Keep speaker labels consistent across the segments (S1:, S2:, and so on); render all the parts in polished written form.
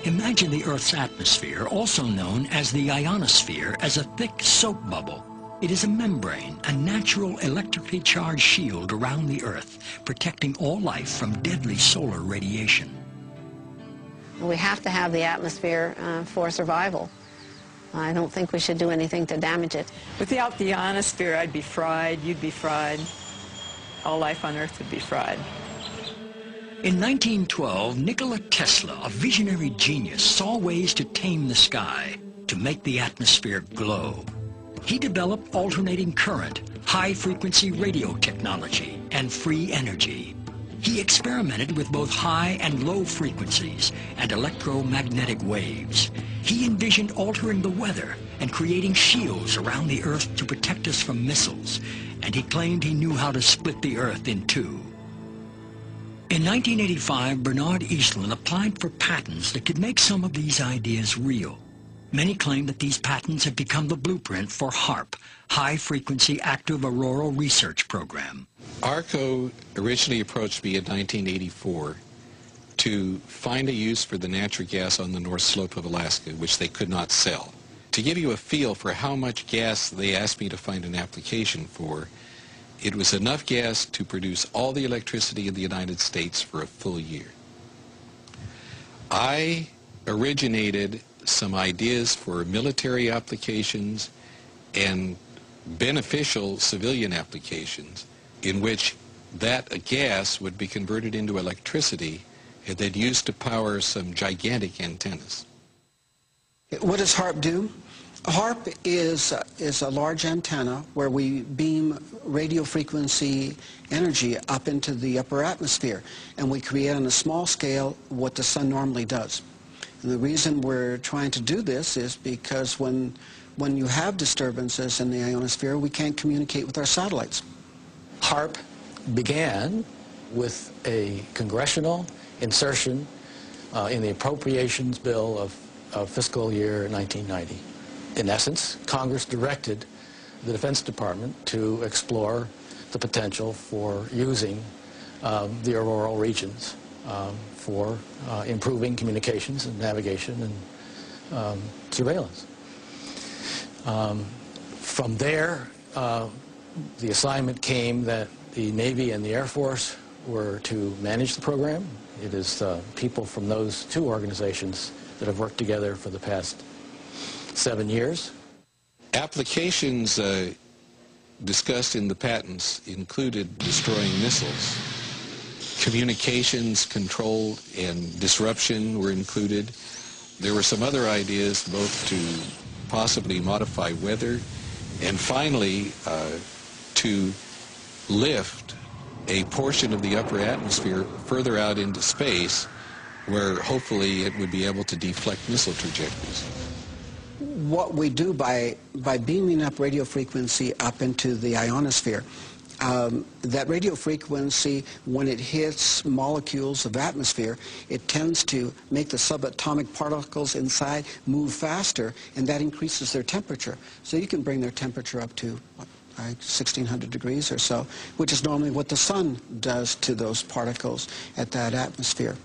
S1: Imagine the Earth's atmosphere, also known as the ionosphere, as a thick soap bubble. It is a membrane, a natural electrically charged shield around the Earth, protecting all life from deadly solar radiation.
S2: We have to have the atmosphere for survival. I don't think we should do anything to damage it.
S3: Without the ionosphere, I'd be fried, you'd be fried, all life on Earth would be fried.
S1: In 1912, Nikola Tesla, a visionary genius, saw ways to tame the sky, to make the atmosphere glow. He developed alternating current, high-frequency radio technology, and free energy. He experimented with both high and low frequencies and electromagnetic waves. He envisioned altering the weather and creating shields around the Earth to protect us from missiles, and he claimed he knew how to split the Earth in two. In 1985, Bernard Eastlund applied for patents that could make some of these ideas real. Many claim that these patents have become the blueprint for HAARP, High Frequency Active Auroral Research Program.
S4: ARCO originally approached me in 1984 to find a use for the natural gas on the North Slope of Alaska, which they could not sell. To give you a feel for how much gas they asked me to find an application for, it was enough gas to produce all the electricity in the United States for a full year. I originated some ideas for military applications and beneficial civilian applications in which that gas would be converted into electricity and then used to power some gigantic antennas.
S5: What does HAARP do? HAARP is a large antenna where we beam radio frequency energy up into the upper atmosphere, and we create on a small scale what the sun normally does. And the reason we're trying to do this is because when you have disturbances in the ionosphere, we can't communicate with our satellites.
S6: HAARP began with a congressional insertion in the appropriations bill of fiscal year 1990. In essence, Congress directed the Defense Department to explore the potential for using the auroral regions for improving communications and navigation and surveillance. From there, the assignment came that the Navy and the Air Force were to manage the program. It is people from those two organizations that have worked together for the past 7 years.
S4: Applications discussed in the patents included destroying missiles. Communications control and disruption were included. There were some other ideas both to possibly modify weather and finally to lift a portion of the upper atmosphere further out into space where hopefully it would be able to deflect missile trajectories.
S5: What we do by beaming up radio frequency up into the ionosphere, that radio frequency, when it hits molecules of atmosphere, it tends to make the subatomic particles inside move faster, and that increases their temperature. So you can bring their temperature up to 1,600 degrees or so, which is normally what the sun does to those particles at that atmosphere.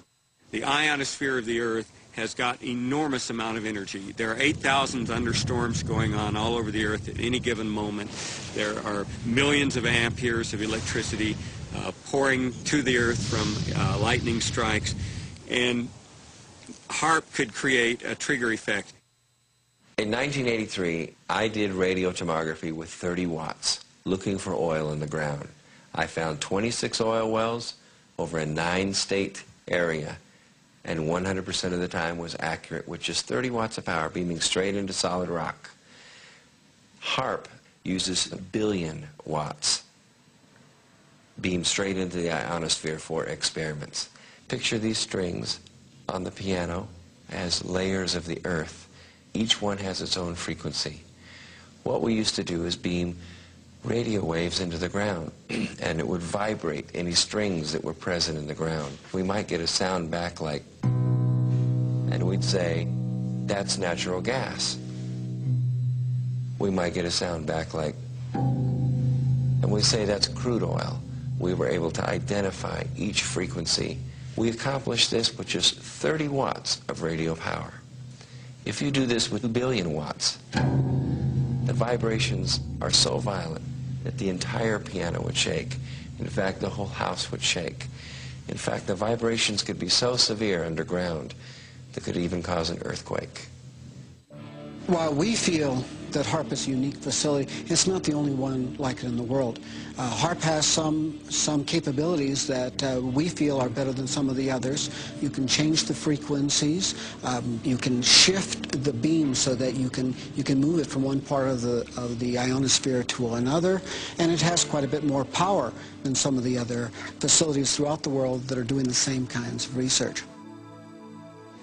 S7: The ionosphere of the Earth has got enormous amount of energy. There are 8,000 thunderstorms going on all over the Earth at any given moment. There are millions of amperes of electricity pouring to the Earth from lightning strikes, and HAARP could create a trigger effect.
S8: In 1983, I did radio tomography with 30 watts, looking for oil in the ground. I found 26 oil wells over a 9-state area, and 100% of the time was accurate with just 30 watts of power beaming straight into solid rock. HAARP uses 1 billion watts beamed straight into the ionosphere for experiments. Picture these strings on the piano as layers of the Earth. Each one has its own frequency. What we used to do is beam radio waves into the ground, and it would vibrate any strings that were present in the ground. We might get a sound back like, and we'd say, that's natural gas. We might get a sound back like, and we'd say, that's crude oil. We were able to identify each frequency We accomplish this with just 30 watts of radio power. If you do this with 2 billion watts, the vibrations are so violent that the entire piano would shake. In fact, the whole house would shake. In fact, the vibrations could be so severe underground that could even cause an earthquake.
S5: While we feel that HAARP is a unique facility, it's not the only one like it in the world. HAARP has some capabilities that we feel are better than some of the others. You can change the frequencies. You can shift the beam so that you can move it from one part of the ionosphere to another, and it has quite a bit more power than some of the other facilities throughout the world that are doing the same kinds of research.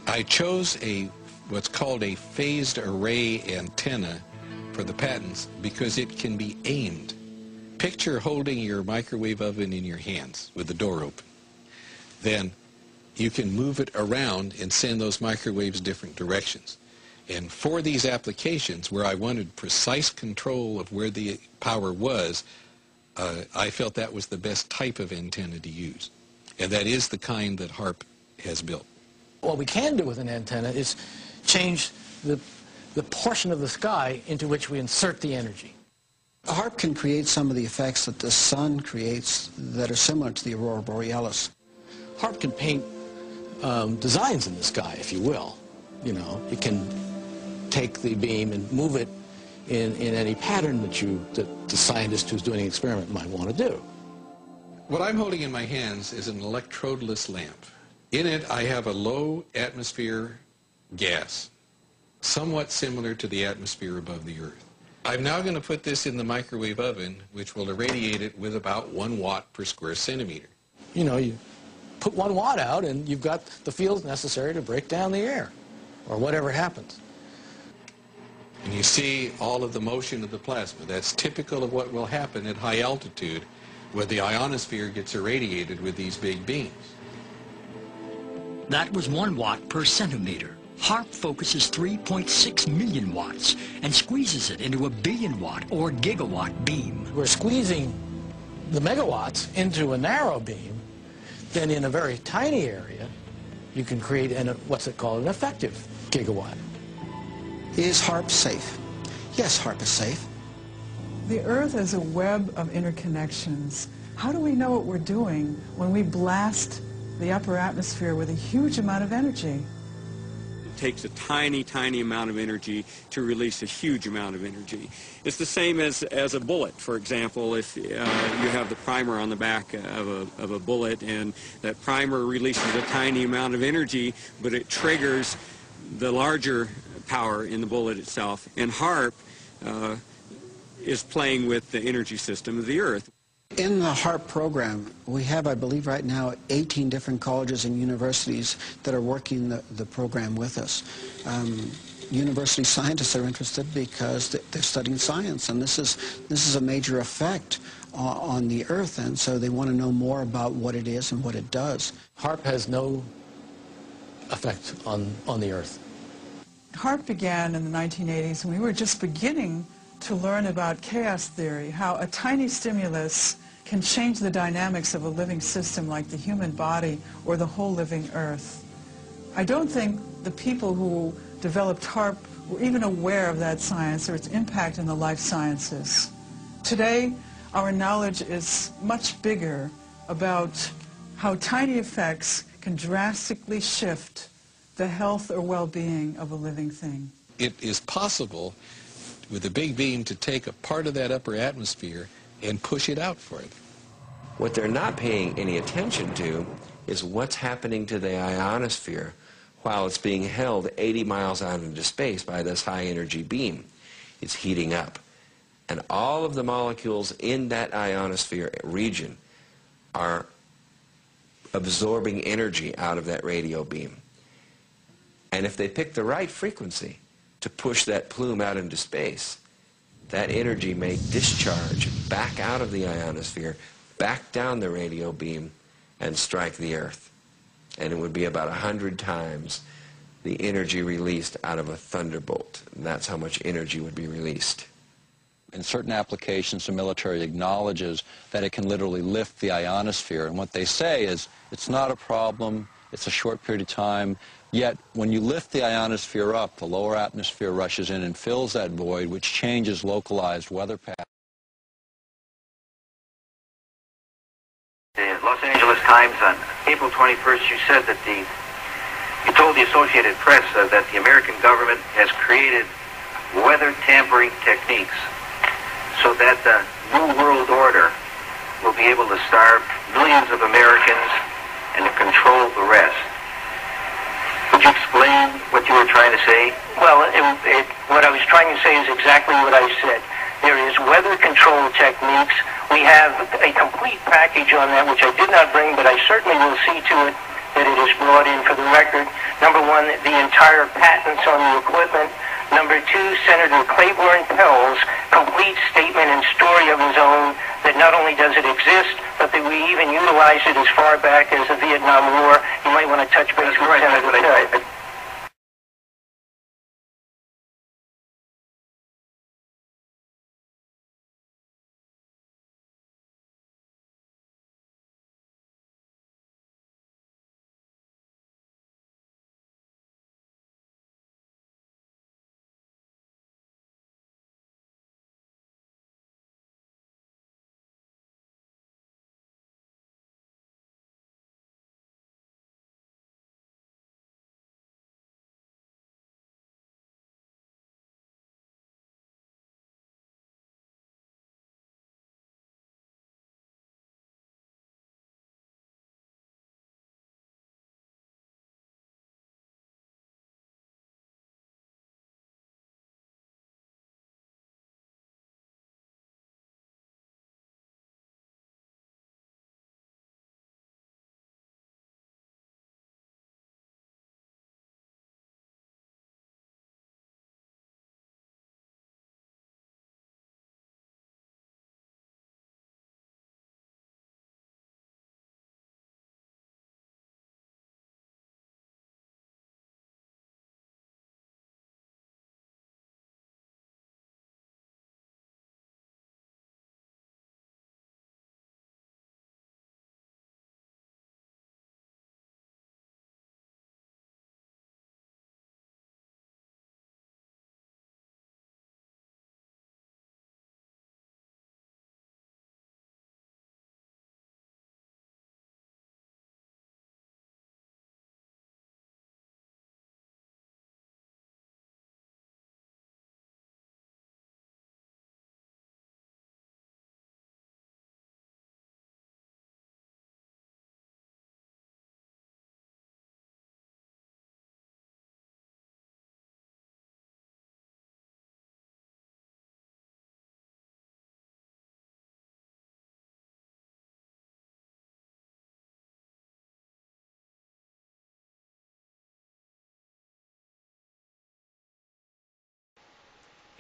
S4: I chose what's called a phased array antenna for the patents because it can be aimed. Picture holding your microwave oven in your hands with the door open. Then you can move it around and send those microwaves different directions. And for these applications where I wanted precise control of where the power was, I felt that was the best type of antenna to use. And that is the kind that HAARP has built.
S6: What we can do with an antenna is change the portion of the sky into which we insert the energy.
S5: HAARP can create some of the effects that the sun creates that are similar to the aurora borealis.
S6: HAARP can paint designs in the sky, if you will. You know, it can take the beam and move it in any pattern that the scientist who's doing the experiment might want to do.
S4: What I'm holding in my hands is an electrodeless lamp. In it, I have a low atmosphere gas, somewhat similar to the atmosphere above the Earth. I'm now going to put this in the microwave oven, which will irradiate it with about 1 watt per square centimeter.
S6: You know, you put 1 watt out and you've got the field necessary to break down the air, or whatever happens.
S4: And you see all of the motion of the plasma. That's typical of what will happen at high altitude where the ionosphere gets irradiated with these big beams.
S1: That was 1 watt per centimeter. HAARP focuses 3.6 million watts and squeezes it into a billion-watt or gigawatt beam.
S6: We're squeezing the megawatts into a narrow beam. Then in a very tiny area, you can create what's it called, an effective gigawatt.
S5: Is HAARP safe? Yes, HAARP is safe.
S9: The Earth is a web of interconnections. How do we know what we're doing when we blast the upper atmosphere with a huge amount of energy?
S7: It takes a tiny, tiny amount of energy to release a huge amount of energy. It's the same as a bullet, for example. If you have the primer on the back of a bullet, and that primer releases a tiny amount of energy, but it triggers the larger power in the bullet itself. And HAARP is playing with the energy system of the Earth.
S5: In the HAARP program, we have, I believe right now, 18 different colleges and universities that are working the program with us. University scientists are interested because they're studying science, and this is a major effect on the Earth, and so they want to know more about what it is and what it does.
S6: HAARP has no effect on the Earth.
S9: HAARP began in the 1980s, and we were just beginning to learn about chaos theory, how a tiny stimulus can change the dynamics of a living system like the human body or the whole living Earth. I don't think the people who developed HAARP were even aware of that science or its impact in the life sciences. Today, our knowledge is much bigger about how tiny effects can drastically shift the health or well-being of a living thing.
S4: It is possible with a big beam to take a part of that upper atmosphere and push it out further.
S8: What they're not paying any attention to is what's happening to the ionosphere while it's being held 80 miles out into space by this high-energy beam. It's heating up. And all of the molecules in that ionosphere region are absorbing energy out of that radio beam. And if they pick the right frequency to push that plume out into space, that energy may discharge back out of the ionosphere, back down the radio beam, and strike the Earth. And it would be about 100 times the energy released out of a thunderbolt. And that's how much energy would be released.
S10: in certain applications, the military acknowledges that it can literally lift the ionosphere. And what they say is, it's not a problem, it's a short period of time, yet when you lift the ionosphere up, the lower atmosphere rushes in and fills that void, which changes localized weather patterns.
S11: The Los Angeles Times on April 21st, you said that you told the Associated Press that the American government has created weather tampering techniques so that the New World Order will be able to starve millions of Americans and to control the rest. Would you explain what you were trying to say?
S12: Well, what I was trying to say is exactly what I said. There is weather control techniques. We have a complete package on that, which I did not bring, but I certainly will see to it that it is brought in for the record. Number one, the entire patents on the equipment. Number two, Senator Claiborne Pell's complete statement and story of his own that not only does it exist, but that we even utilize it as far back as the Vietnam War. You might want to touch base with Senator Pell.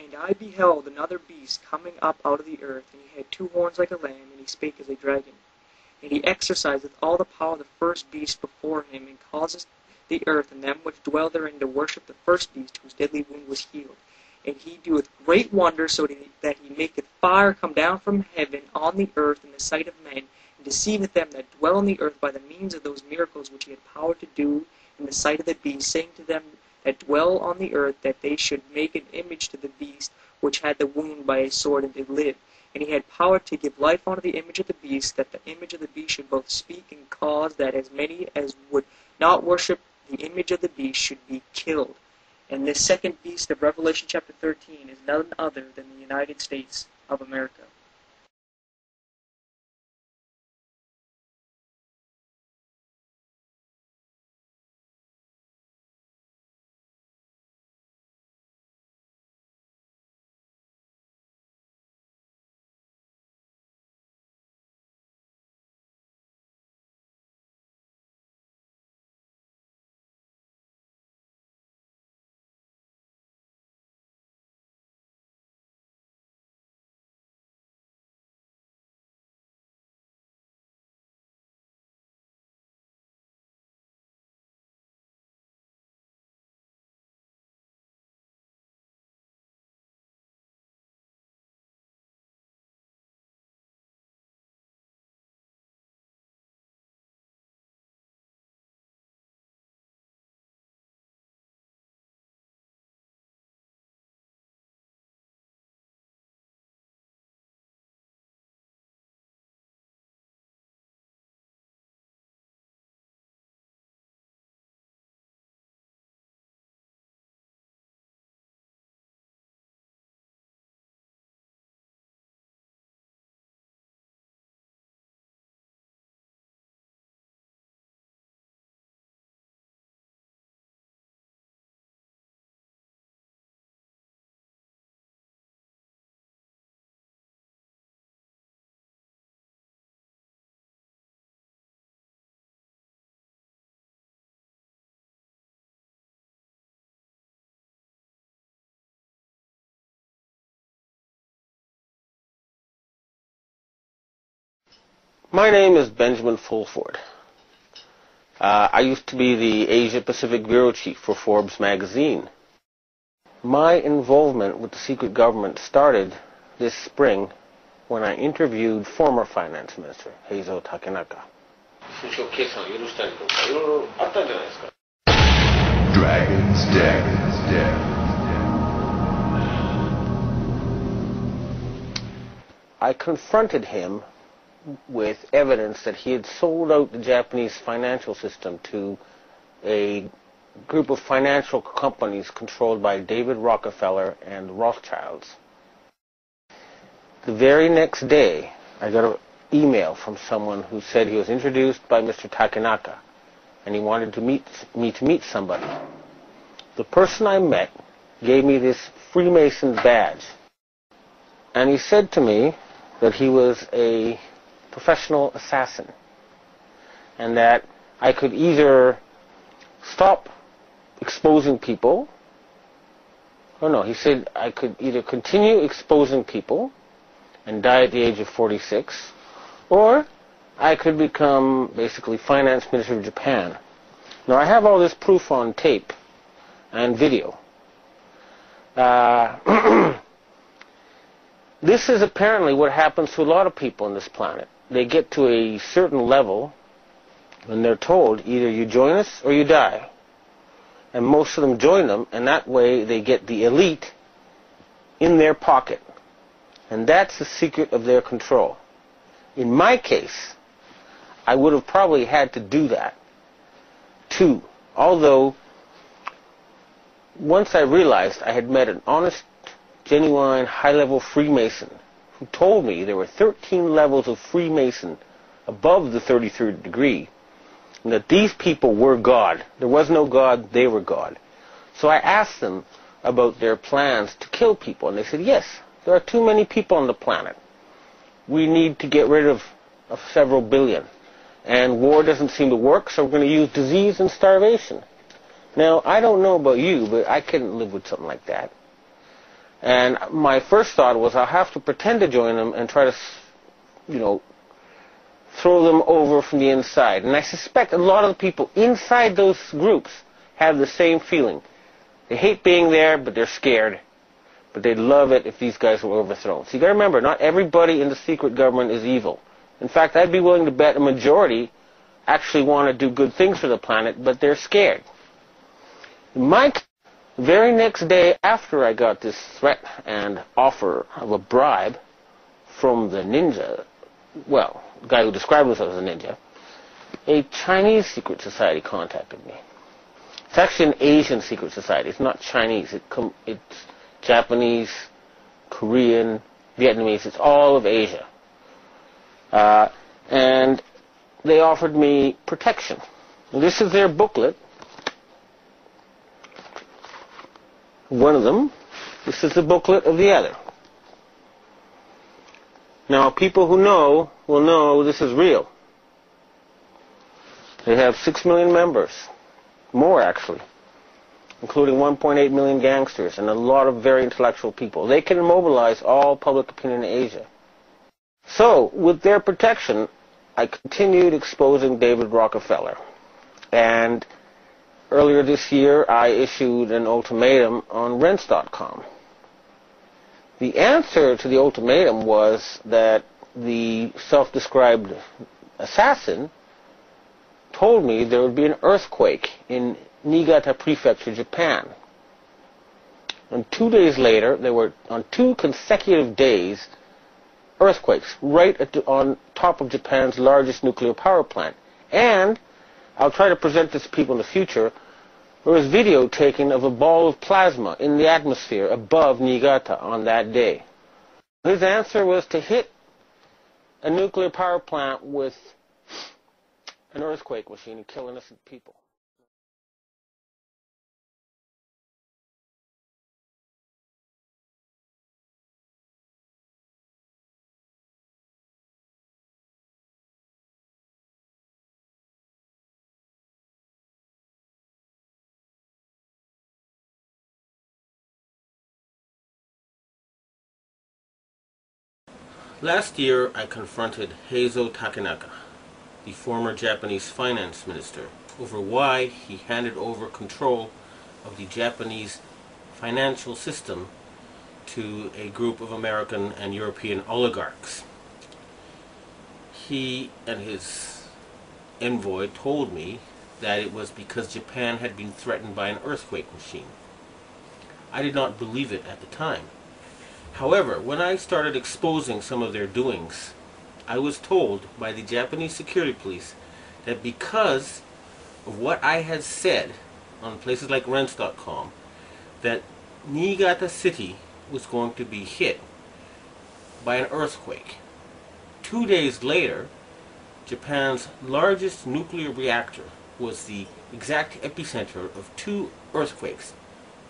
S13: And I beheld another beast coming up out of the earth, and he had 2 horns like a lamb, and he spake as a dragon. And he exerciseth all the power of the first beast before him, and causeth the earth and them which dwell therein to worship the first beast, whose deadly wound was healed. And he doeth great wonders, so that he maketh fire come down from heaven on the earth in the sight of men, and deceiveth them that dwell on the earth by the means of those miracles which he had power to do in the sight of the beast, saying to them that dwell on the earth that they should make an image to the beast which had the wound by a sword and did live. And he had power to give life unto the image of the beast, that the image of the beast should both speak and cause that as many as would not worship the image of the beast should be killed. And this second beast of Revelation chapter 13 is none other than the United States of America.
S14: My name is Benjamin Fulford. I used to be the Asia Pacific Bureau Chief for Forbes magazine. My involvement with the secret government started this spring when I interviewed former Finance Minister Heizo Takenaka.
S15: Dragon's Den.
S14: I confronted him with evidence that he had sold out the Japanese financial system to a group of financial companies controlled by David Rockefeller and the Rothschilds. The very next day, I got an email from someone who said he was introduced by Mr. Takenaka and he wanted to meet somebody. The person I met gave me this Freemason badge, and he said to me that he was a professional assassin and that I could either stop exposing people, he said I could either continue exposing people and die at the age of 46, or I could become basically Finance Minister of Japan. Now I have all this proof on tape and video. This is apparently what happens to a lot of people on this planet. They get to a certain level and they're told either you join us or you die. And most of them join them, and that way they get the elite in their pocket. And that's the secret of their control. In my case, I would have probably had to do that too. Although, once I realized I had met an honest, genuine, high-level Freemason who told me there were 13 levels of Freemason above the 33rd degree, and that these people were God. There was no God, they were God. So I asked them about their plans to kill people, and they said, yes, there are too many people on the planet. We need to get rid of several billion. And war doesn't seem to work, so we're going to use disease and starvation. Now, I don't know about you, but I couldn't live with something like that. And my first thought was I'll have to pretend to join them and try to, throw them over from the inside. And I suspect a lot of the people inside those groups have the same feeling. They hate being there, but they're scared. But they'd love it if these guys were overthrown. So you got to remember, not everybody in the secret government is evil. In fact, I'd be willing to bet a majority actually want to do good things for the planet, but they're scared. The very next day after I got this threat and offer of a bribe from the ninja, well, the guy who described himself as a ninja, a Chinese secret society contacted me. It's actually an Asian secret society. It's not Chinese. It's Japanese, Korean, Vietnamese. It's all of Asia. And they offered me protection. And this is their booklet. One of them. This is the booklet of the other. Now, people who know will know this is real. They have 6 million members. More, actually. Including 1.8 million gangsters and a lot of very intellectual people. They can mobilize all public opinion in Asia. So, with their protection, I continued exposing David Rockefeller. And earlier this year, I issued an ultimatum on Rents.com. The answer to the ultimatum was that the self-described assassin told me there would be an earthquake in Niigata Prefecture, Japan. And 2 days later, there were, on 2 consecutive days, earthquakes right on top of Japan's largest nuclear power plant. And I'll try to present this to people in the future. There was video taken of a ball of plasma in the atmosphere above Niigata on that day. His answer was to hit a nuclear power plant with an earthquake machine and kill innocent people.
S16: Last year, I confronted Heizo Takenaka, the former Japanese finance minister, over why he handed over control of the Japanese financial system to a group of American and European oligarchs. He and his envoy told me that it was because Japan had been threatened by an earthquake machine. I did not believe it at the time. However, when I started exposing some of their doings, I was told by the Japanese security police that because of what I had said on places like Rents.com, that Niigata City was going to be hit by an earthquake. 2 days later, Japan's largest nuclear reactor was the exact epicenter of 2 earthquakes,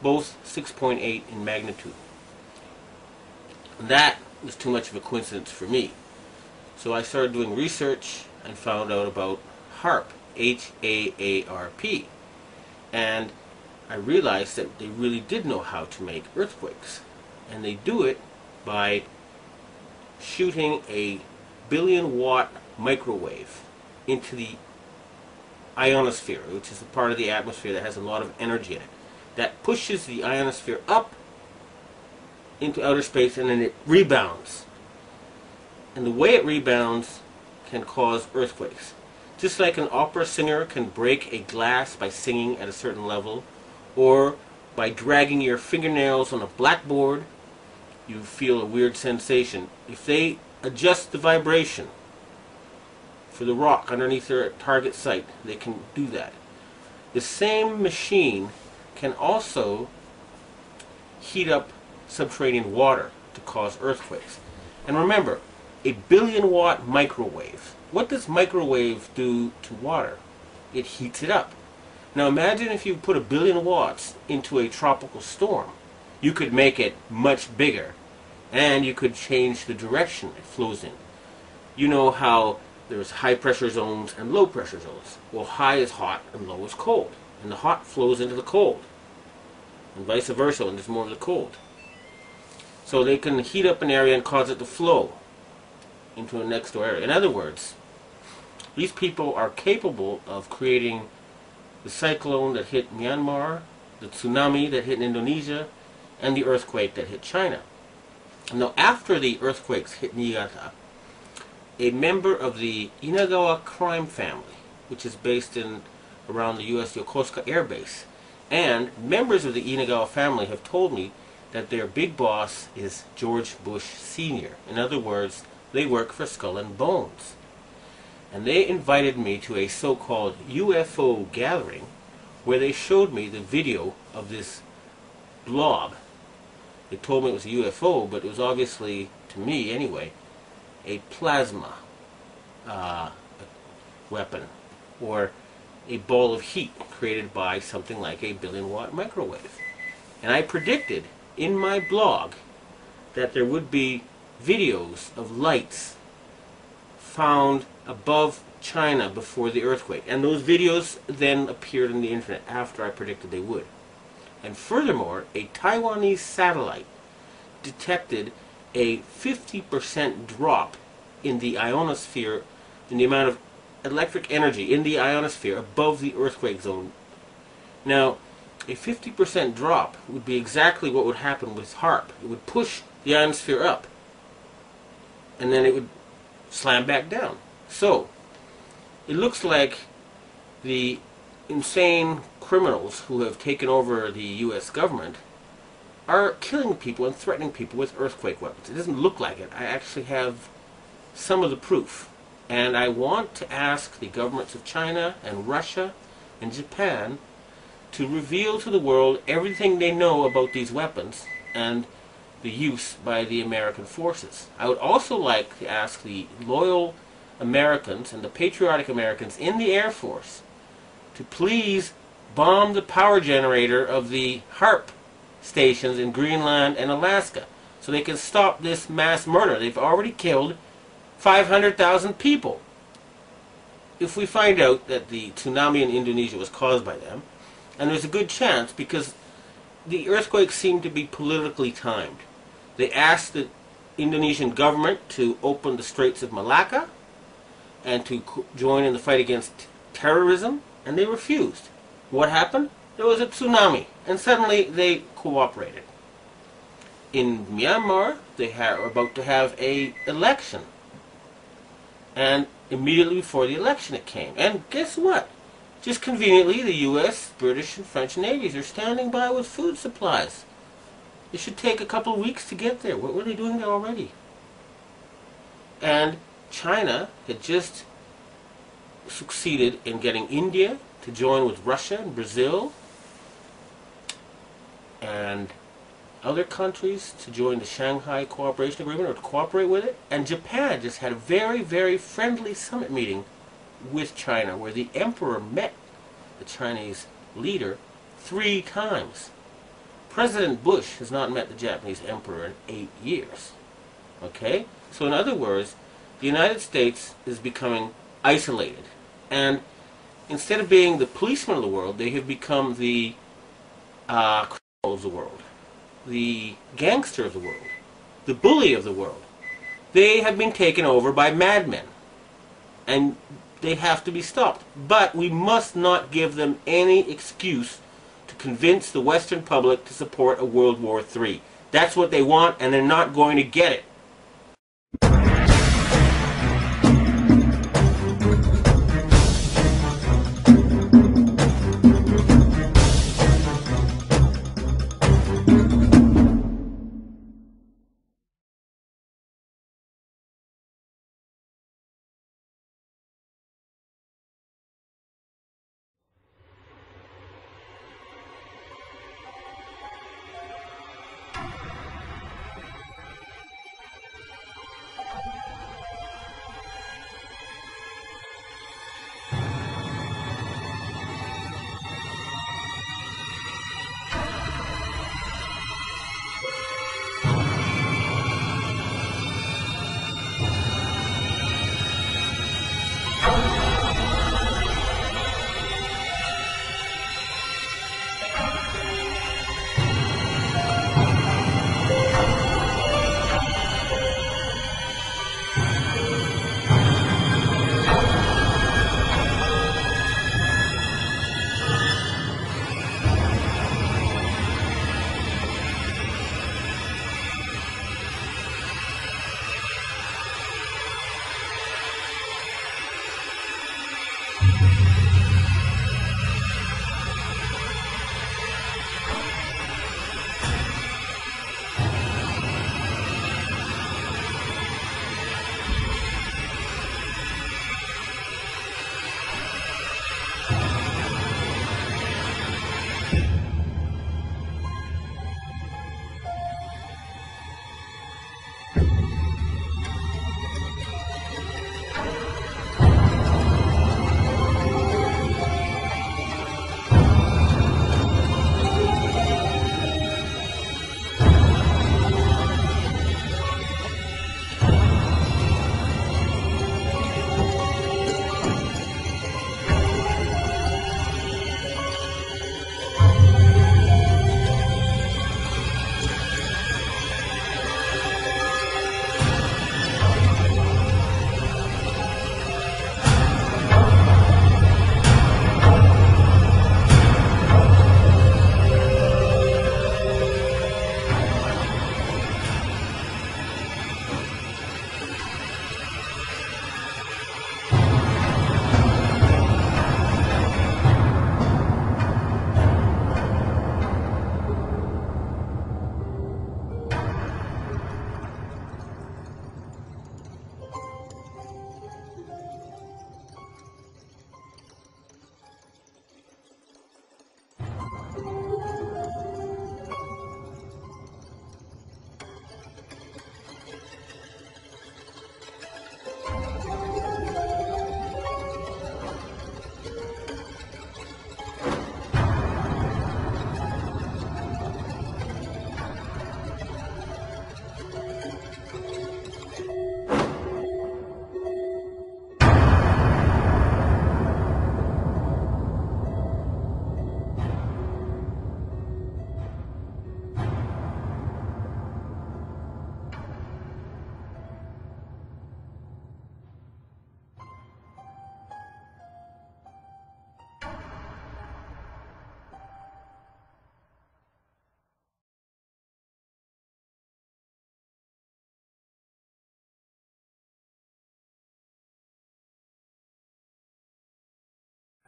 S16: both 6.8 in magnitude. That was too much of a coincidence for me. So I started doing research and found out about HAARP, H-A-A-R-P. And I realized that they really did know how to make earthquakes. And they do it by shooting a billion-watt microwave into the ionosphere, which is the part of the atmosphere that has a lot of energy in it. That pushes the ionosphere up into outer space, and then it rebounds. And the way it rebounds can cause earthquakes. Just like an opera singer can break a glass by singing at a certain level, or by dragging your fingernails on a blackboard, you feel a weird sensation. If they adjust the vibration for the rock underneath their target site, they can do that. The same machine can also heat up subterranean water to cause earthquakes. And remember, a billion-watt microwave. What does microwave do to water? It heats it up. Now imagine if you put 1 billion watts into a tropical storm. You could make it much bigger, and you could change the direction it flows in. You know how there's high pressure zones and low pressure zones. Well, high is hot and low is cold. And the hot flows into the cold. And vice versa when there's more of the cold. So they can heat up an area and cause it to flow into a next door area. In other words, these people are capable of creating the cyclone that hit Myanmar, the tsunami that hit Indonesia, and the earthquake that hit China. Now, after the earthquakes hit Niigata, a member of the Inagawa crime family, which is based in around the U.S. Yokosuka Air Base, and members of the Inagawa family have told me that their big boss is George Bush Sr. In other words, they work for Skull and Bones. And they invited me to a so-called UFO gathering where they showed me the video of this blob. They told me it was a UFO, but it was obviously, to me anyway, a plasma weapon, or a ball of heat created by something like a billion-watt microwave. And I predicted in my blog that there would be videos of lights found above China before the earthquake. And those videos then appeared on the internet after I predicted they would. And furthermore, a Taiwanese satellite detected a 50% drop in the ionosphere, in the amount of electric energy in the ionosphere above the earthquake zone. Now, a 50% drop would be exactly what would happen with HAARP. It would push the ionosphere up, and then it would slam back down. So, it looks like the insane criminals who have taken over the U.S. government are killing people and threatening people with earthquake weapons. It doesn't look like it. I actually have some of the proof. And I want to ask the governments of China and Russia and Japan to reveal to the world everything they know about these weapons and the use by the American forces. I would also like to ask the loyal Americans and the patriotic Americans in the Air Force to please bomb the power generator of the HAARP stations in Greenland and Alaska so they can stop this mass murder. They've already killed 500,000 people. If we find out that the tsunami in Indonesia was caused by them, and there's a good chance because the earthquakes seem to be politically timed. They asked the Indonesian government to open the Straits of Malacca and to join in the fight against terrorism, and they refused. What happened? There was a tsunami, and suddenly they cooperated. In Myanmar, they were about to have an election, and immediately before the election it came. And guess what? Just conveniently, the U.S., British, and French navies are standing by with food supplies. It should take a couple of weeks to get there. What were they doing there already? And China had just succeeded in getting India to join with Russia and Brazil and other countries to join the Shanghai Cooperation Agreement or to cooperate with it. And Japan just had a very, very friendly summit meeting with China where the emperor met the Chinese leader 3 times. President Bush has not met the Japanese emperor in 8 years. Okay? So in other words, the United States is becoming isolated. And instead of being the policeman of the world, they have become the criminal of the world, the gangster of the world, the bully of the world. They have been taken over by madmen. And they have to be stopped. But we must not give them any excuse to convince the Western public to support a World War III. That's what they want, and they're not going to get it.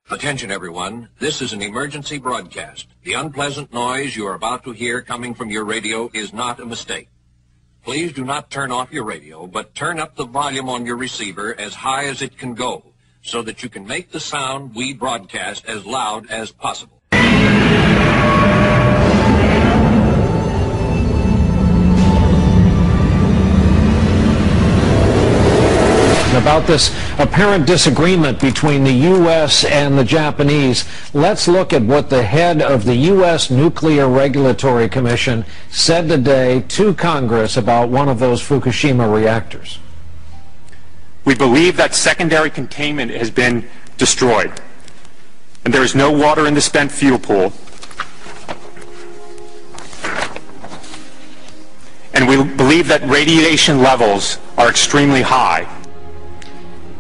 S17: Attention everyone, this is an emergency broadcast. The unpleasant noise you are about to hear coming from your radio is not a mistake. Please do not turn off your radio, but turn up the volume on your receiver as high as it can go, so that you can make the sound we broadcast as loud as possible.
S18: About this apparent disagreement between the U.S. and the Japanese, let's look at what the head of the U.S. Nuclear Regulatory Commission said today to Congress about one of those Fukushima reactors.
S19: We believe that secondary containment has been destroyed, and there is no water in the spent fuel pool. And we believe that radiation levels are extremely high.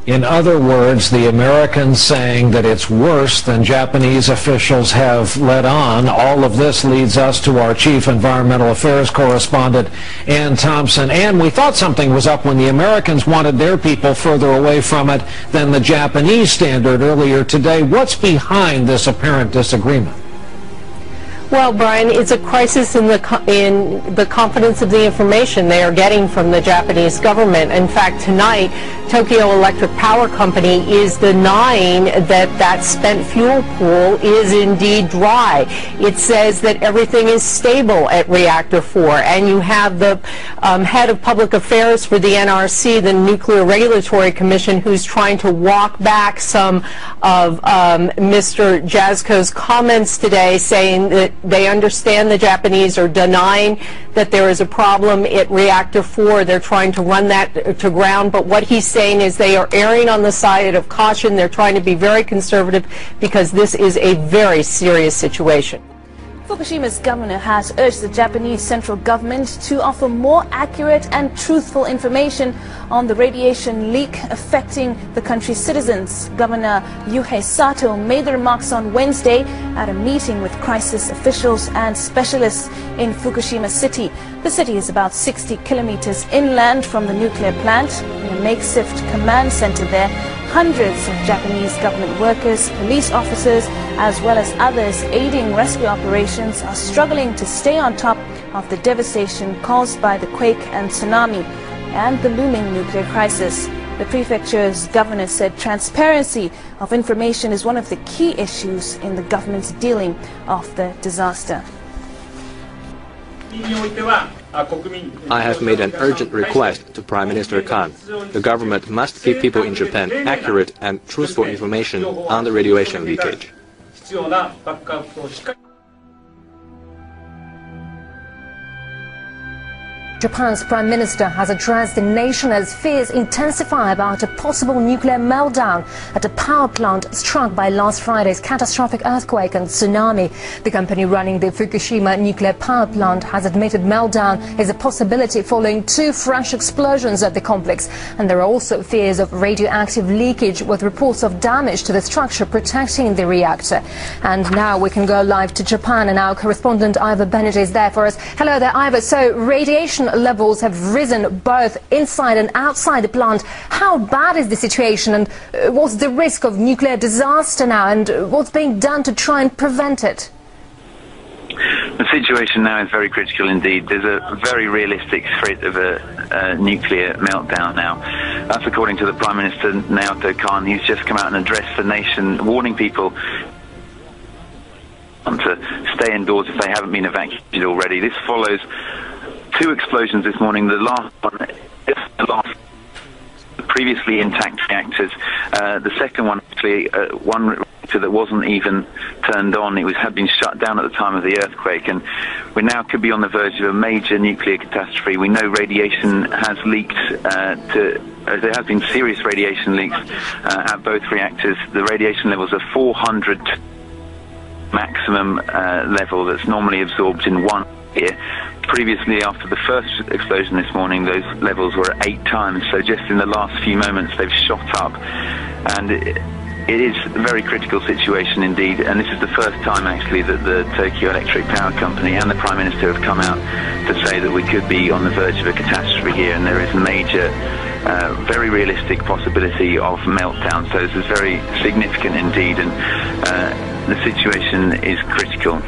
S18: In other words, the Americans saying that it's worse than Japanese officials have let on. All of this leads us to our chief environmental affairs correspondent, Ann Thompson. Ann, we thought something was up when the Americans wanted their people further away from it than the Japanese standard earlier today. What's behind this apparent disagreement?
S20: Well, Brian, it's a crisis in the confidence of the information they are getting from the Japanese government. In fact, tonight, Tokyo Electric Power Company is denying that spent fuel pool is indeed dry. It says that everything is stable at Reactor 4, and you have the head of public affairs for the NRC, the Nuclear Regulatory Commission, who's trying to walk back some of Mr. Jasko's comments today, saying that they understand the Japanese are denying that there is a problem at Reactor 4. They're trying to run that to ground, but what he's saying is they are erring on the side of caution. They're trying to be very conservative because this is a very serious situation.
S21: Fukushima's governor has urged the Japanese central government to offer more accurate and truthful information on the radiation leak affecting the country's citizens. Governor Yuhei Sato made the remarks on Wednesday at a meeting with crisis officials and specialists in Fukushima City. The city is about 60 kilometers inland from the nuclear plant. In a makeshift command center there, hundreds of Japanese government workers, police officers, as well as others aiding rescue operations are struggling to stay on top of the devastation caused by the quake and tsunami and the looming nuclear crisis. The prefecture's governor said transparency of information is one of the key issues in the government's dealing of the disaster.
S22: I have made an urgent request to Prime Minister Kan. The government must give people in Japan accurate and truthful information on the radiation leakage.
S23: Japan's Prime Minister has addressed the nation as fears intensify about a possible nuclear meltdown at a power plant struck by last Friday's catastrophic earthquake and tsunami. The company running the Fukushima nuclear power plant has admitted meltdown is a possibility following 2 fresh explosions at the complex, and there are also fears of radioactive leakage with reports of damage to the structure protecting the reactor. And now we can go live to Japan, and our correspondent Ivor Bennett is there for us. Hello there, Ivor. So radiation levels have risen both inside and outside the plant. How bad is the situation, and what's the risk of nuclear disaster now, and what's being done to try and prevent it?
S24: The situation now is very critical indeed. There's a very realistic threat of a nuclear meltdown now. That's according to the Prime Minister, Naoto Kan. He's just come out and addressed the nation, warning people to stay indoors if they haven't been evacuated already. This follows 2 explosions this morning. The last one, previously intact reactors. The second one, actually, one reactor that wasn't even turned on. It had been shut down at the time of the earthquake, and we now could be on the verge of a major nuclear catastrophe. We know radiation has leaked there have been serious radiation leaks at both reactors. The radiation levels are 400 maximum level that's normally absorbed in 1 year. Previously, after the first explosion this morning, those levels were at 8 times, so just in the last few moments they've shot up, and it is a very critical situation indeed. And this is the first time actually that the Tokyo Electric Power Company and the Prime Minister have come out to say that we could be on the verge of a catastrophe here, and there is major very realistic possibility of meltdown. So this is very significant indeed, and the situation is critical.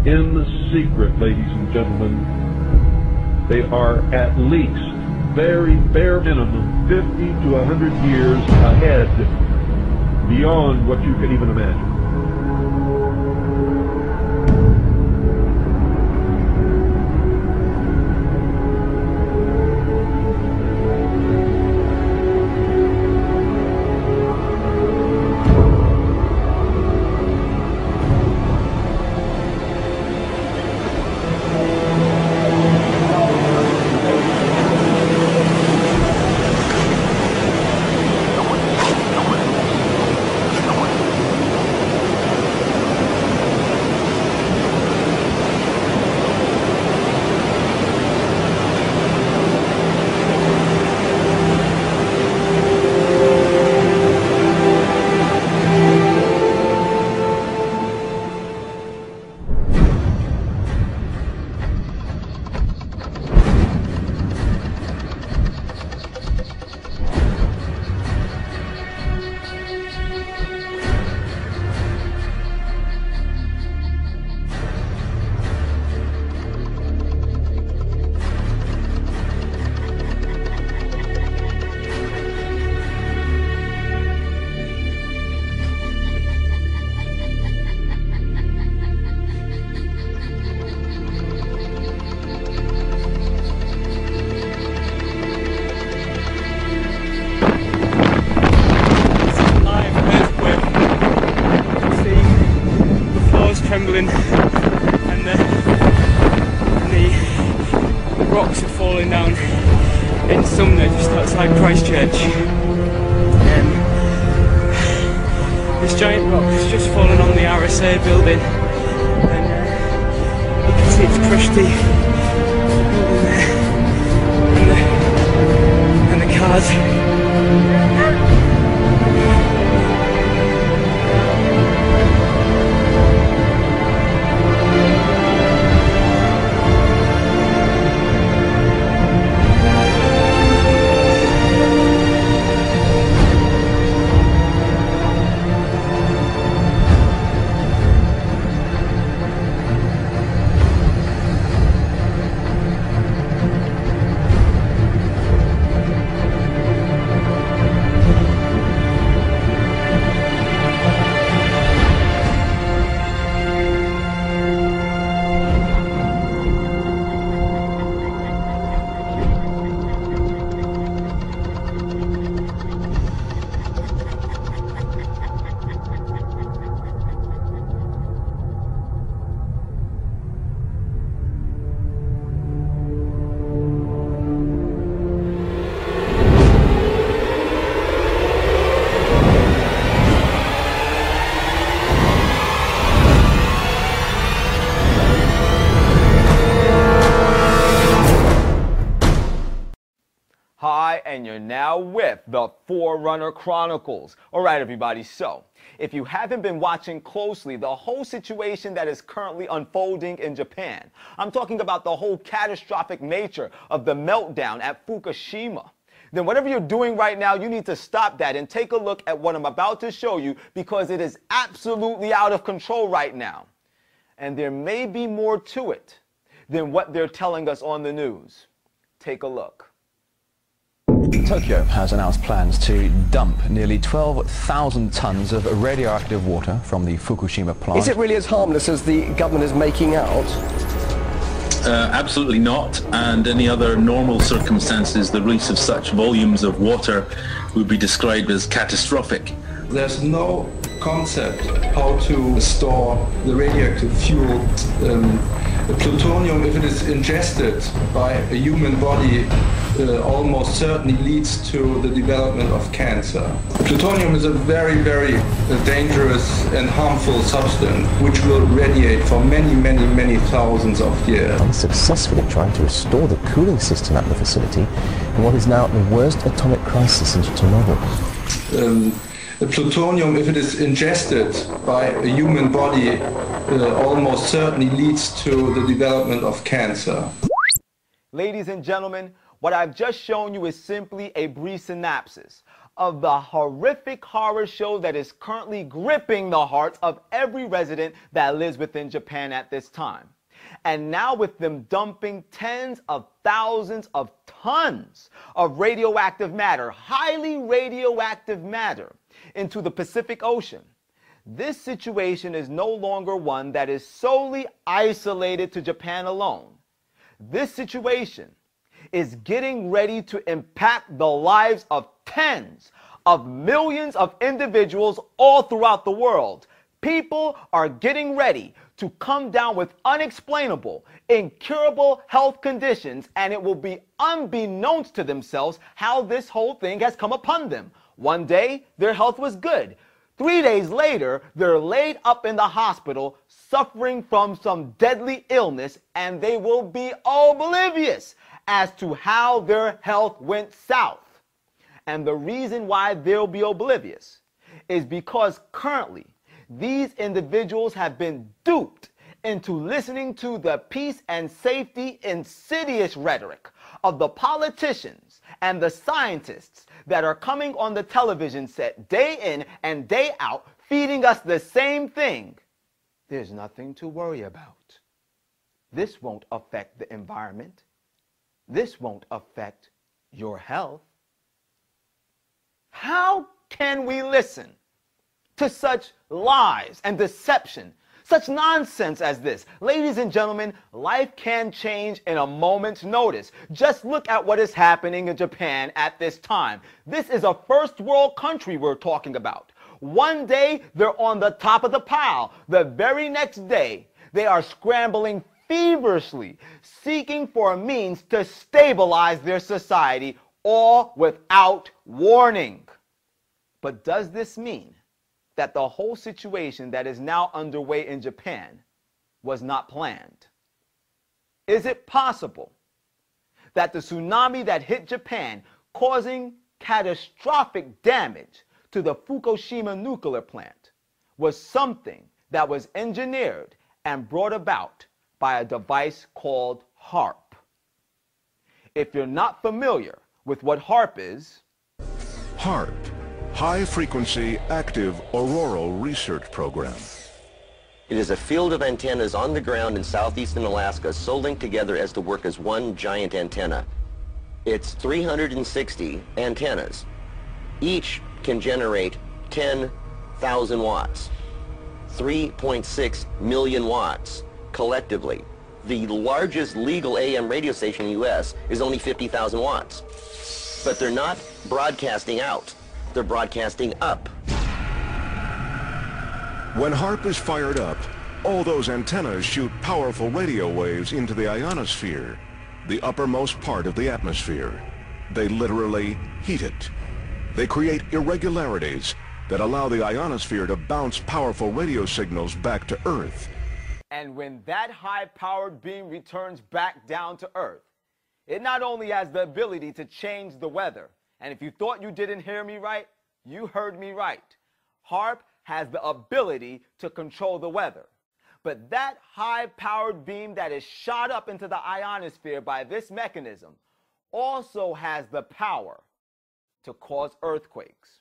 S1: In the secret, ladies and gentlemen, they are at least, very bare minimum, 50 to 100 years ahead, beyond what you can even imagine.
S2: Trembling, and the rocks are falling down in Sumner, just outside Christchurch. This giant rock has just fallen on the RSA building, and you can see it's crushed the building there, and the cars.
S3: Hi, and you're now with the Forerunner Chronicles. All right, everybody, so if you haven't been watching closely the whole situation that is currently unfolding in Japan, I'm talking about the whole catastrophic nature of the meltdown at Fukushima. then whatever you're doing right now, you need to stop that and take a look at what I'm about to show you, because it is absolutely out of control right now. And there may be more to it than what they're telling us on the news. Take a look.
S5: Tokyo has announced plans to dump nearly 12,000 tons of radioactive water from the Fukushima plant.
S6: Is it really as harmless as the government is making out?
S7: Absolutely not, and any other normal circumstances, the release of such volumes of water would be described as catastrophic.
S9: There's no concept how to store the radioactive fuel. Plutonium, if it is ingested by a human body, almost certainly leads to the development of cancer. Plutonium is a very, very dangerous and harmful substance which will radiate for many, many, many thousands of years.
S25: Unsuccessfully trying to restore the cooling system at the facility in what is now the worst atomic crisis since Chernobyl.
S9: Plutonium, if it is ingested by a human body, almost certainly leads to the development of cancer.
S3: Ladies and gentlemen, what I've just shown you is simply a brief synopsis of the horrific horror show that is currently gripping the hearts of every resident that lives within Japan at this time. And now with them dumping tens of thousands of tons of radioactive matter, highly radioactive matter, into the Pacific Ocean, this situation is no longer one that is solely isolated to Japan alone. This situation is getting ready to impact the lives of tens of millions of individuals all throughout the world. People are getting ready to come down with unexplainable, incurable health conditions, and it will be unbeknownst to themselves how this whole thing has come upon them. One day, their health was good. 3 days later, they're laid up in the hospital suffering from some deadly illness, and they will be oblivious as to how their health went south. And the reason why they'll be oblivious is because currently these individuals have been duped into listening to the peace and safety insidious rhetoric of the politicians and the scientists that are coming on the television set day in and day out, feeding us the same thing. There's nothing to worry about. This won't affect the environment. This won't affect your health. How can we listen to such lies and deception, such nonsense as this? Ladies and gentlemen, life can change in a moment's notice. Just look at what is happening in Japan at this time. This is a first world country we're talking about. One day, they're on the top of the pile. The very next day, they are scrambling feverishly, seeking for a means to stabilize their society, all without warning. But does this mean that the whole situation that is now underway in Japan was not planned? Is it possible that the tsunami that hit Japan, causing catastrophic damage to the Fukushima nuclear plant, was something that was engineered and brought about by a device called HAARP? If you're not familiar with what HAARP is,
S26: HAARP, High Frequency Active Auroral Research Program.
S27: It is a field of antennas on the ground in southeastern Alaska, so linked together as to work as one giant antenna. It's 360 antennas. Each can generate 10,000 watts, 3.6 million watts collectively. The largest legal AM radio station in the U.S. is only 50,000 watts. But they're not broadcasting out. They're broadcasting up.
S26: When HAARP is fired up, all those antennas shoot powerful radio waves into the ionosphere, the uppermost part of the atmosphere. They literally heat it. They create irregularities that allow the ionosphere to bounce powerful radio signals back to Earth.
S3: And when that high-powered beam returns back down to Earth, it not only has the ability to change the weather, and if you thought you didn't hear me right, you heard me right. HAARP has the ability to control the weather. But that high-powered beam that is shot up into the ionosphere by this mechanism also has the power to cause earthquakes.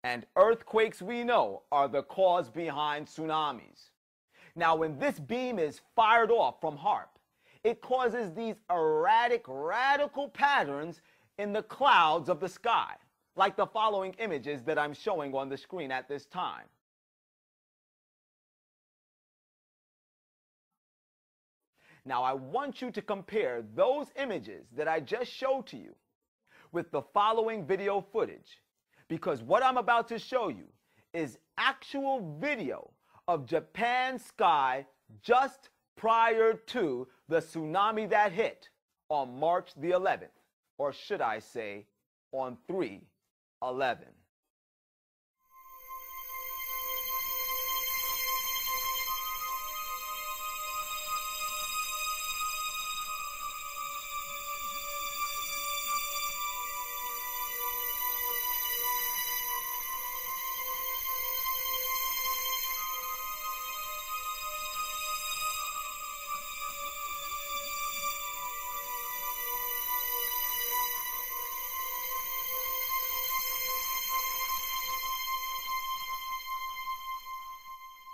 S3: And earthquakes, we know, are the cause behind tsunamis. Now, when this beam is fired off from HAARP, it causes these erratic, radical patterns in the clouds of the sky, like the following images that I'm showing on the screen at this time. Now, I want you to compare those images that I just showed to you with the following video footage, because what I'm about to show you is actual video of Japan's sky just prior to the tsunami that hit on March the 11th, or should I say on 3/11.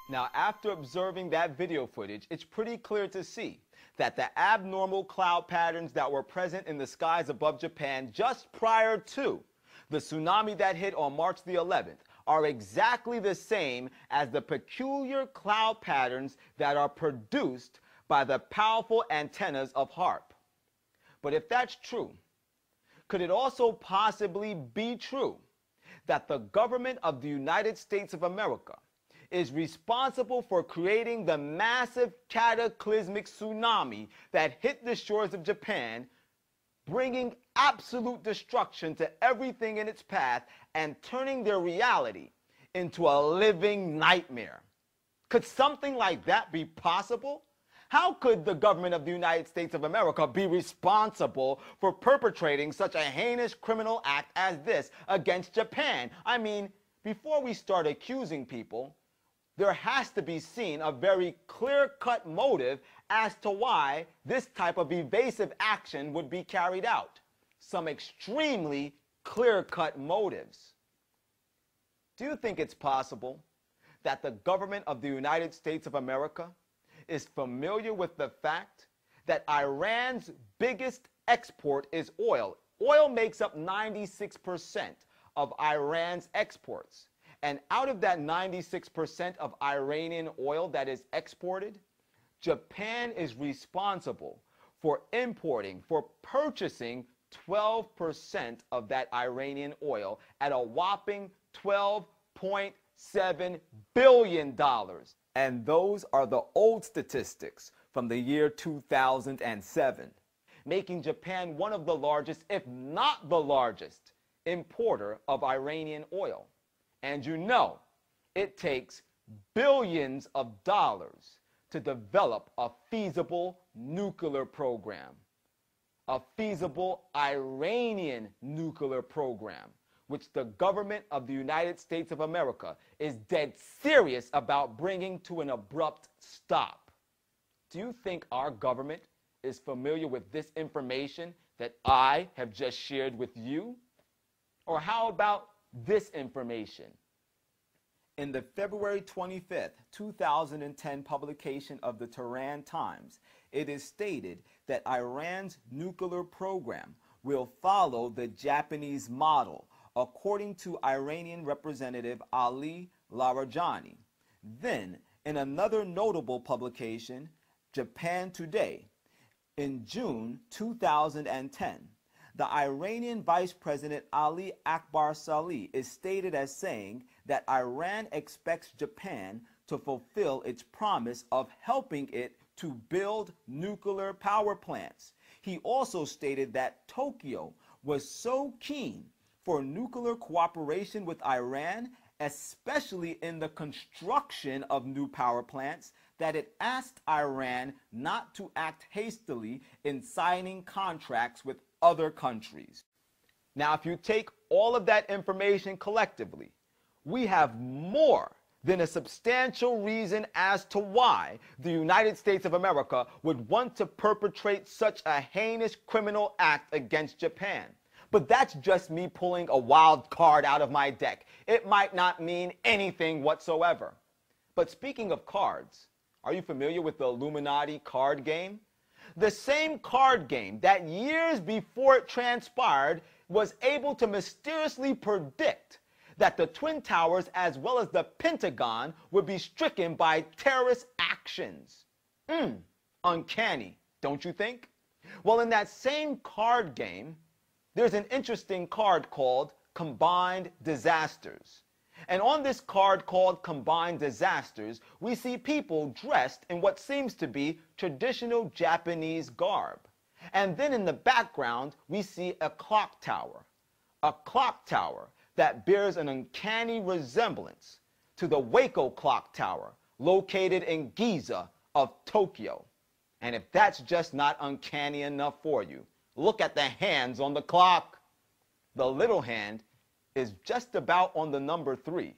S3: Now, after observing that video footage, it's pretty clear to see that the abnormal cloud patterns that were present in the skies above Japan just prior to the tsunami that hit on March the 11th are exactly the same as the peculiar cloud patterns that are produced by the powerful antennas of HAARP. But if that's true, could it also possibly be true that the government of the United States of America is responsible for creating the massive cataclysmic tsunami that hit the shores of Japan, bringing absolute destruction to everything in its path and turning their reality into a living nightmare? Could something like that be possible? How could the government of the United States of America be responsible for perpetrating such a heinous criminal act as this against Japan? I mean, before we start accusing people, there has to be seen a very clear-cut motive as to why this type of evasive action would be carried out. Some extremely clear-cut motives. Do you think it's possible that the government of the United States of America is familiar with the fact that Iran's biggest export is oil? Oil makes up 96% of Iran's exports. And out of that 96% of Iranian oil that is exported, Japan is responsible for purchasing 12% of that Iranian oil at a whopping $12.7 billion. And those are the old statistics from the year 2007, making Japan one of the largest, if not the largest, importer of Iranian oil. And you know, it takes billions of dollars to develop a feasible nuclear program, a feasible Iranian nuclear program, which the government of the United States of America is dead serious about bringing to an abrupt stop. Do you think our government is familiar with this information that I have just shared with you? Or how about this information? In the February 25th, 2010 publication of the Tehran Times, it is stated that Iran's nuclear program will follow the Japanese model, according to Iranian Representative Ali Larijani. Then, in another notable publication, Japan Today, in June 2010, the Iranian Vice President Ali Akbar Salih is stated as saying that Iran expects Japan to fulfill its promise of helping it to build nuclear power plants. He also stated that Tokyo was so keen for nuclear cooperation with Iran, especially in the construction of new power plants, that it asked Iran not to act hastily in signing contracts with other countries. Now, if you take all of that information collectively, we have more than a substantial reason as to why the United States of America would want to perpetrate such a heinous criminal act against Japan. But that's just me pulling a wild card out of my deck. It might not mean anything whatsoever. But speaking of cards, are you familiar with the Illuminati card game? The same card game that years before it transpired was able to mysteriously predict that the Twin Towers as well as the Pentagon would be stricken by terrorist actions. Uncanny, don't you think? Well, in that same card game, there's an interesting card called Combined Disasters. And on this card called Combined Disasters, we see people dressed in what seems to be traditional Japanese garb. And then in the background, we see a clock tower that bears an uncanny resemblance to the Waco clock tower located in Giza of Tokyo. And if that's just not uncanny enough for you, look at the hands on the clock. The little hand is just about on the number 3.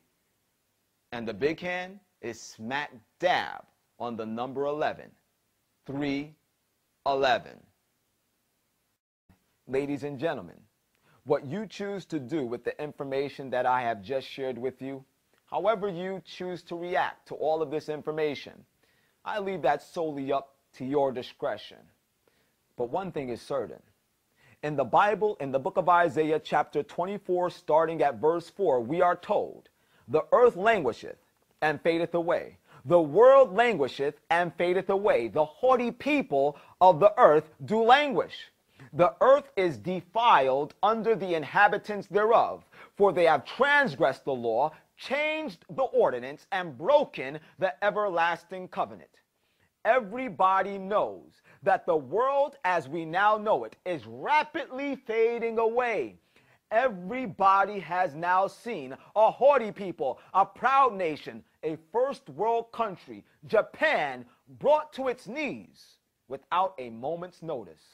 S3: And the big hand is smack dab on the number 11. 311. Ladies and gentlemen, what you choose to do with the information that I have just shared with you, however you choose to react to all of this information, I leave that solely up to your discretion. But one thing is certain. In the Bible, in the book of Isaiah, chapter 24, starting at verse 4, we are told, "The earth languisheth and fadeth away. The world languisheth and fadeth away. The haughty people of the earth do languish. The earth is defiled under the inhabitants thereof, for they have transgressed the law, changed the ordinance, and broken the everlasting covenant." Everybody knows that the world as we now know it is rapidly fading away. Everybody has now seen a haughty people, a proud nation, a first world country, Japan, brought to its knees without a moment's notice.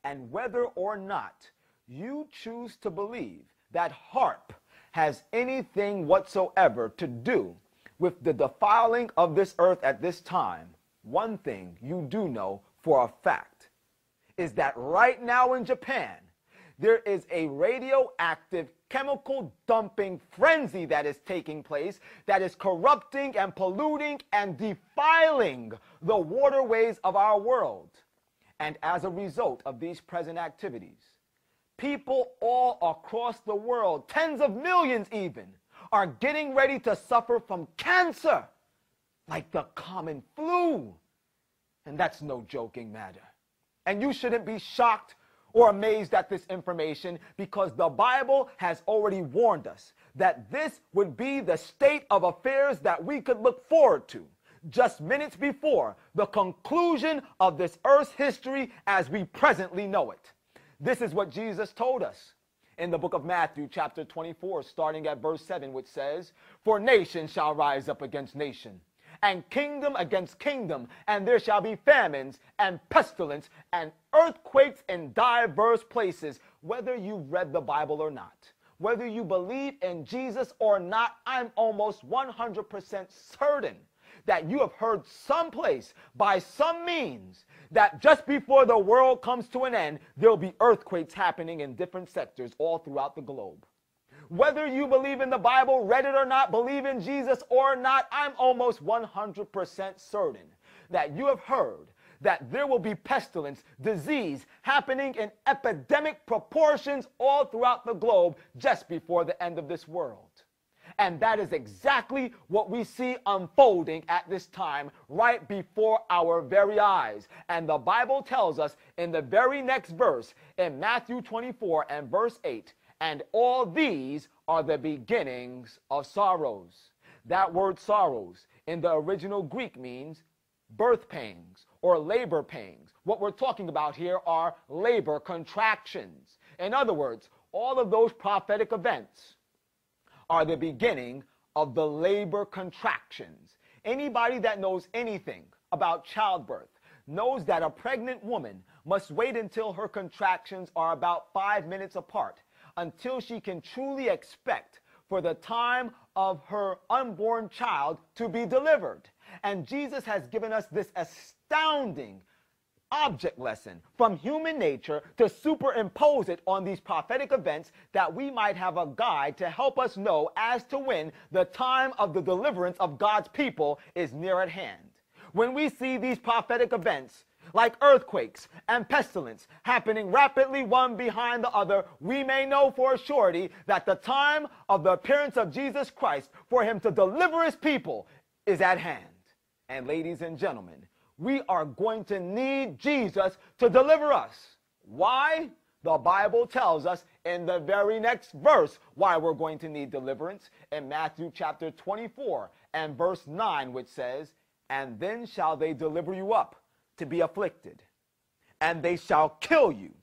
S3: And whether or not you choose to believe that HAARP has anything whatsoever to do with the defiling of this earth at this time, one thing you do know for a fact is that right now in Japan, there is a radioactive chemical dumping frenzy that is taking place that is corrupting and polluting and defiling the waterways of our world. And as a result of these present activities, people all across the world, tens of millions even, are getting ready to suffer from cancer like the common flu. And that's no joking matter. And you shouldn't be shocked or amazed at this information, because the Bible has already warned us that this would be the state of affairs that we could look forward to just minutes before the conclusion of this earth's history as we presently know it. This is what Jesus told us in the book of Matthew chapter 24, starting at verse 7, which says, "For nation shall rise up against nation, and kingdom against kingdom, and there shall be famines and pestilence and earthquakes in diverse places." Whether you read the Bible or not, whether you believe in Jesus or not, I'm almost 100% certain that you have heard someplace by some means that just before the world comes to an end, there'll be earthquakes happening in different sectors all throughout the globe. Whether you believe in the Bible, read it or not, believe in Jesus or not, I'm almost 100% certain that you have heard that there will be pestilence, disease happening in epidemic proportions all throughout the globe just before the end of this world. And that is exactly what we see unfolding at this time right before our very eyes. And the Bible tells us in the very next verse, in Matthew 24 and verse 8, "And all these are the beginnings of sorrows." That word sorrows in the original Greek means birth pangs or labor pangs. What we're talking about here are labor contractions. In other words, all of those prophetic events are the beginning of the labor contractions. Anybody that knows anything about childbirth knows that a pregnant woman must wait until her contractions are about 5 minutes apart until she can truly expect for the time of her unborn child to be delivered. And Jesus has given us this astounding object lesson from human nature to superimpose it on these prophetic events, that we might have a guide to help us know as to when the time of the deliverance of God's people is near at hand. When we see these prophetic events, like earthquakes and pestilence, happening rapidly one behind the other, we may know for a surety that the time of the appearance of Jesus Christ for him to deliver his people is at hand. And ladies and gentlemen, we are going to need Jesus to deliver us. Why? The Bible tells us in the very next verse why we're going to need deliverance, in Matthew chapter 24 and verse 9, which says, "And then shall they deliver you up to be afflicted, and they shall kill you,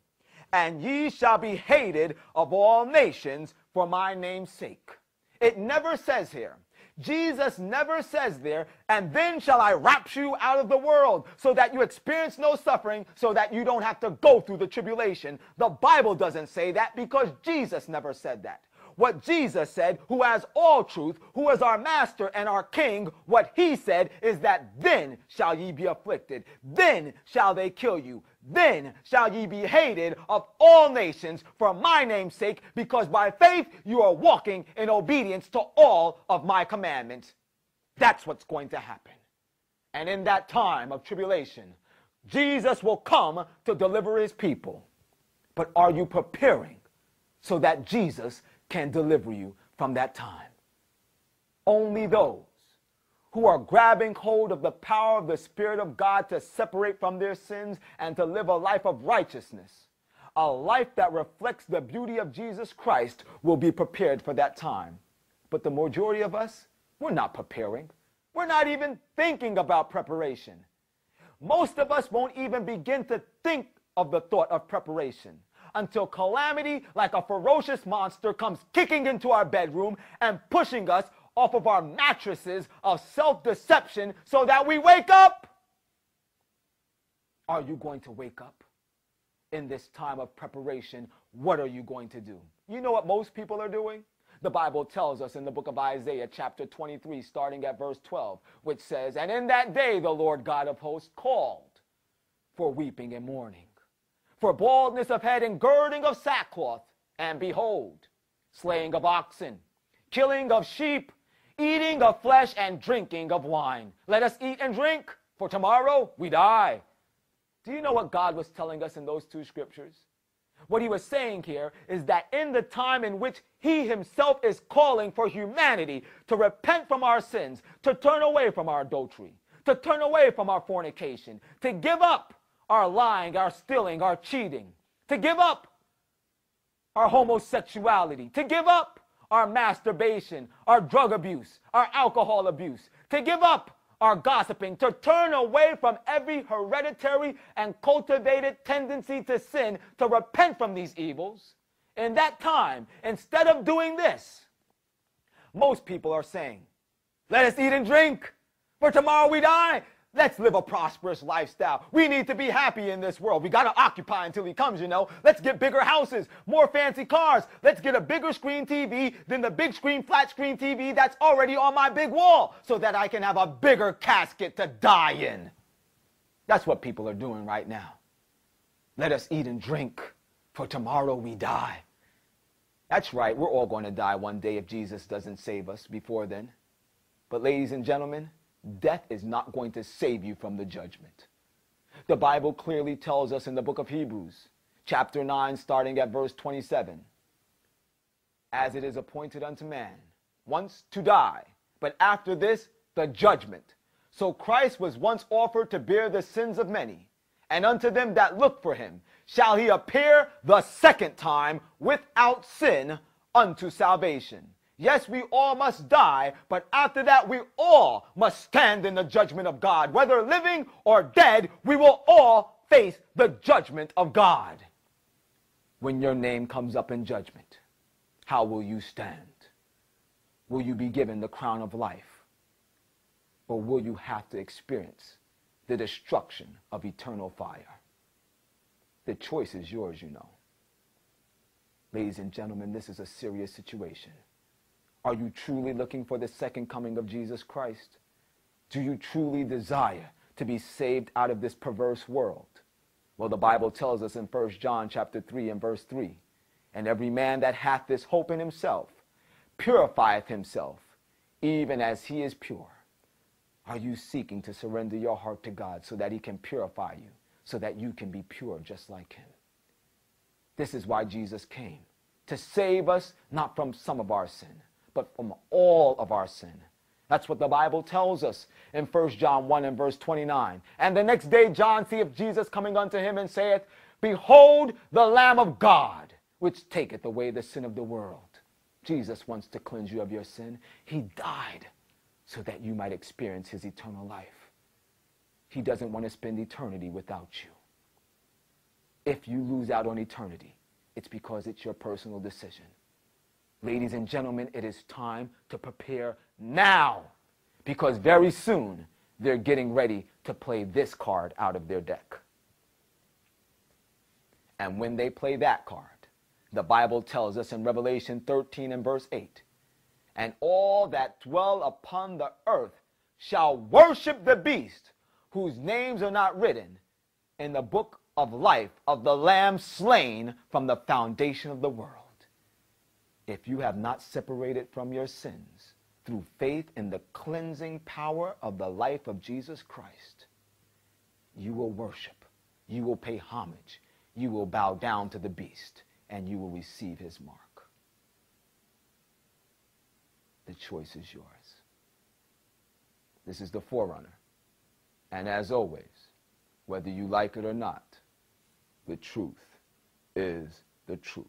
S3: and ye shall be hated of all nations for my name's sake." It never says here, Jesus never says there, "And then shall I rapture you out of the world so that you experience no suffering, so that you don't have to go through the tribulation." The Bible doesn't say that because Jesus never said that. What Jesus said, who has all truth, who is our master and our king, what he said is that then shall ye be afflicted, then shall they kill you, then shall ye be hated of all nations for my name's sake, because by faith you are walking in obedience to all of my commandments. That's what's going to happen. And in that time of tribulation, Jesus will come to deliver his people. But are you preparing so that Jesus can deliver you from that time? Only those who are grabbing hold of the power of the Spirit of God to separate from their sins and to live a life of righteousness, a life that reflects the beauty of Jesus Christ, will be prepared for that time. But the majority of us, we're not preparing. We're not even thinking about preparation. Most of us won't even begin to think of the thought of preparation until calamity, like a ferocious monster, comes kicking into our bedroom and pushing us off of our mattresses of self-deception so that we wake up. Are you going to wake up? In this time of preparation, what are you going to do? You know what most people are doing? The Bible tells us in the book of Isaiah chapter 23, starting at verse 12, which says, "And in that day the Lord God of hosts called for weeping and mourning, for baldness of head and girding of sackcloth, and behold, slaying of oxen, killing of sheep, eating of flesh, and drinking of wine. Let us eat and drink, for tomorrow we die." Do you know what God was telling us in those two scriptures? What he was saying here is that in the time in which he himself is calling for humanity to repent from our sins, to turn away from our adultery, to turn away from our fornication, to give up our lying, our stealing, our cheating, to give up our homosexuality, to give up our masturbation, our drug abuse, our alcohol abuse, to give up our gossiping, to turn away from every hereditary and cultivated tendency to sin, to repent from these evils. In that time, instead of doing this, most people are saying, "Let us eat and drink, for tomorrow we die. Let's live a prosperous lifestyle. We need to be happy in this world. We got to occupy until he comes, you know. Let's get bigger houses, more fancy cars. Let's get a bigger screen TV than the big screen, flat screen TV that's already on my big wall, so that I can have a bigger casket to die in." That's what people are doing right now. Let us eat and drink, for tomorrow we die. That's right. We're all going to die one day if Jesus doesn't save us before then. But ladies and gentlemen, death is not going to save you from the judgment. The Bible clearly tells us in the book of Hebrews, chapter 9, starting at verse 27, "As it is appointed unto man once to die, but after this the judgment. So Christ was once offered to bear the sins of many, and unto them that look for him shall he appear the second time without sin unto salvation." Yes, we all must die, but after that we all must stand in the judgment of God. Whether living or dead, we will all face the judgment of God. When your name comes up in judgment, how will you stand? Will you be given the crown of life? Or will you have to experience the destruction of eternal fire? The choice is yours, you know. Ladies and gentlemen, this is a serious situation. Are you truly looking for the second coming of Jesus Christ? Do you truly desire to be saved out of this perverse world? Well, the Bible tells us in 1 John chapter 3 and verse 3, and every man that hath this hope in himself purifieth himself, even as he is pure. Are you seeking to surrender your heart to God so that he can purify you, so that you can be pure just like him? This is why Jesus came, to save us not from some of our sin, but from all of our sin. That's what the Bible tells us in 1 John 1 and verse 29. And the next day John seeth Jesus coming unto him and saith, Behold the Lamb of God, which taketh away the sin of the world. Jesus wants to cleanse you of your sin. He died so that you might experience his eternal life. He doesn't want to spend eternity without you. If you lose out on eternity, it's because it's your personal decision. Ladies and gentlemen, it is time to prepare now, because very soon they're getting ready to play this card out of their deck. And when they play that card, the Bible tells us in Revelation 13 and verse 8, and all that dwell upon the earth shall worship the beast, whose names are not written in the book of life of the Lamb slain from the foundation of the world. If you have not separated from your sins through faith in the cleansing power of the life of Jesus Christ, you will worship, you will pay homage, you will bow down to the beast, and you will receive his mark. The choice is yours. This is the Forerunner. And as always, whether you like it or not, the truth is the truth.